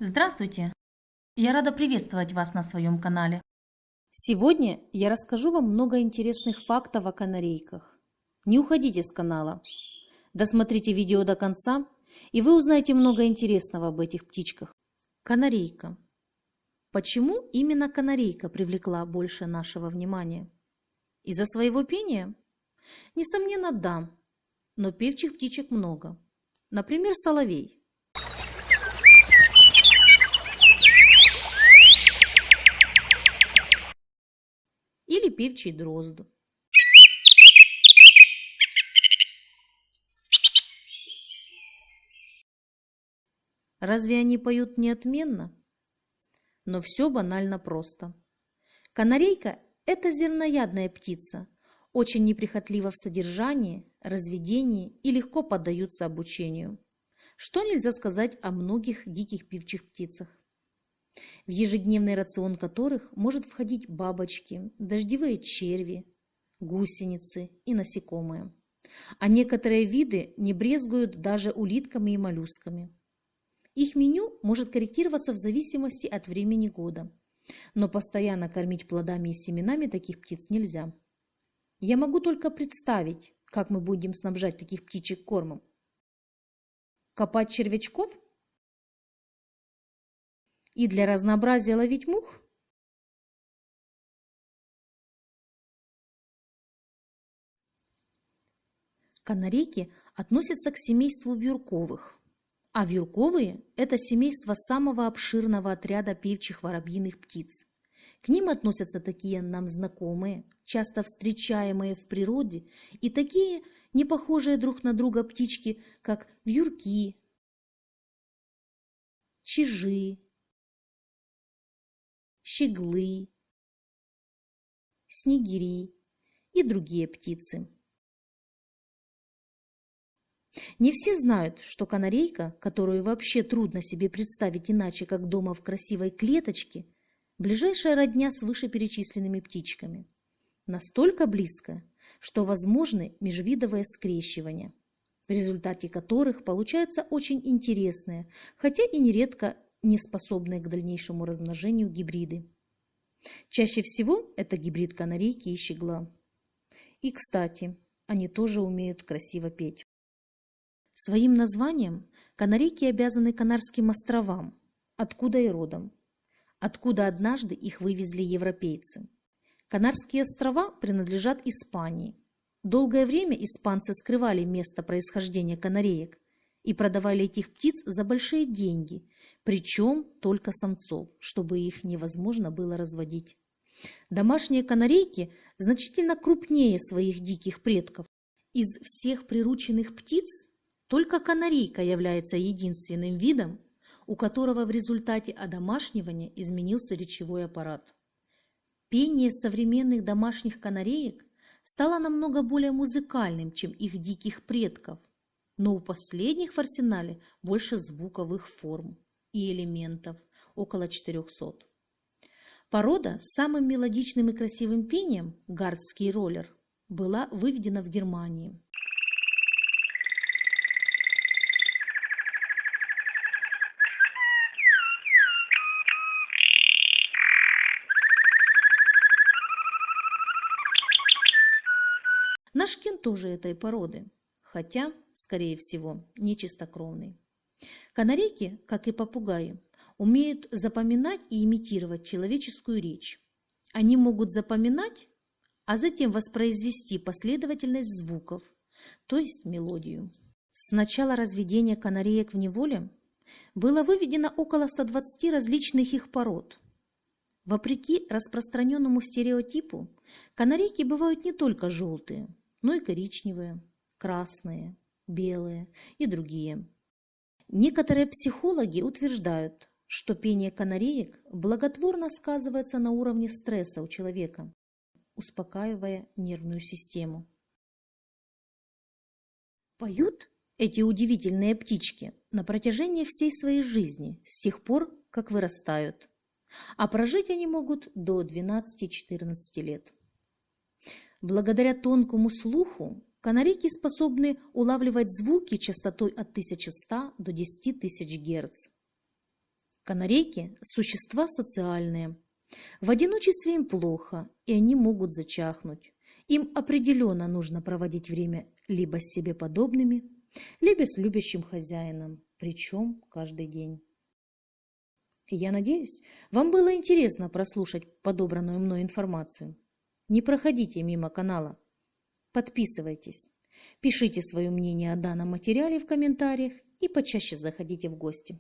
Здравствуйте! Я рада приветствовать вас на своем канале. Сегодня я расскажу вам много интересных фактов о канарейках. Не уходите с канала. Досмотрите видео до конца, и вы узнаете много интересного об этих птичках. Канарейка. Почему именно канарейка привлекла больше нашего внимания? Из-за своего пения? Несомненно, да, но певчих птичек много. Например, соловей. Или певчий дрозд. Разве они поют неотменно? Но все банально просто. Канарейка – это зерноядная птица, очень неприхотлива в содержании, разведении и легко поддаются обучению. Что нельзя сказать о многих диких певчих птицах, в ежедневный рацион которых может входить бабочки, дождевые черви, гусеницы и насекомые. А некоторые виды не брезгуют даже улитками и моллюсками. Их меню может корректироваться в зависимости от времени года, но постоянно кормить плодами и семенами таких птиц нельзя. Я могу только представить, как мы будем снабжать таких птичек кормом. Копать червячков? И для разнообразия ловить мух? Канарейки относятся к семейству вьюрковых, а вьюрковые – это семейство самого обширного отряда певчих воробьиных птиц. К ним относятся такие нам знакомые, часто встречаемые в природе, и такие не похожие друг на друга птички, как вьюрки, чижи, щеглы, снегири и другие птицы. Не все знают, что канарейка, которую вообще трудно себе представить иначе, как дома в красивой клеточке, ближайшая родня с вышеперечисленными птичками. Настолько близко, что возможны межвидовые скрещивания, в результате которых получаются очень интересные, хотя и нередко не способные к дальнейшему размножению гибриды. Чаще всего это гибрид канарейки и щегла. И, кстати, они тоже умеют красиво петь. Своим названием канарейки обязаны Канарским островам, откуда и родом, откуда однажды их вывезли европейцы. Канарские острова принадлежат Испании. Долгое время испанцы скрывали место происхождения канареек и продавали этих птиц за большие деньги, причем только самцов, чтобы их невозможно было разводить. Домашние канарейки значительно крупнее своих диких предков. Из всех прирученных птиц только канарейка является единственным видом, у которого в результате одомашнивания изменился речевой аппарат. Пение современных домашних канареек стало намного более музыкальным, чем их диких предков, но у последних в арсенале больше звуковых форм и элементов, около 400. Порода с самым мелодичным и красивым пением, гардский роллер, была выведена в Германии. Наш кент тоже этой породы, хотя, скорее всего, не чистокровный. Канарейки, как и попугаи, умеют запоминать и имитировать человеческую речь. Они могут запоминать, а затем воспроизвести последовательность звуков, то есть мелодию. С начала разведения канареек в неволе было выведено около 120 различных их пород. Вопреки распространенному стереотипу, канарейки бывают не только желтые, но и коричневые, красные, белые и другие. Некоторые психологи утверждают, что пение канареек благотворно сказывается на уровне стресса у человека, успокаивая нервную систему. Поют эти удивительные птички на протяжении всей своей жизни, с тех пор, как вырастают, а прожить они могут до 12-14 лет. Благодаря тонкому слуху канарейки способны улавливать звуки частотой от 1100 до 10 000 Гц. Канарейки – существа социальные. В одиночестве им плохо, и они могут зачахнуть. Им определенно нужно проводить время либо с себе подобными, либо с любящим хозяином, причем каждый день. Я надеюсь, вам было интересно прослушать подобранную мной информацию. Не проходите мимо канала. Подписывайтесь, пишите свое мнение о данном материале в комментариях и почаще заходите в гости.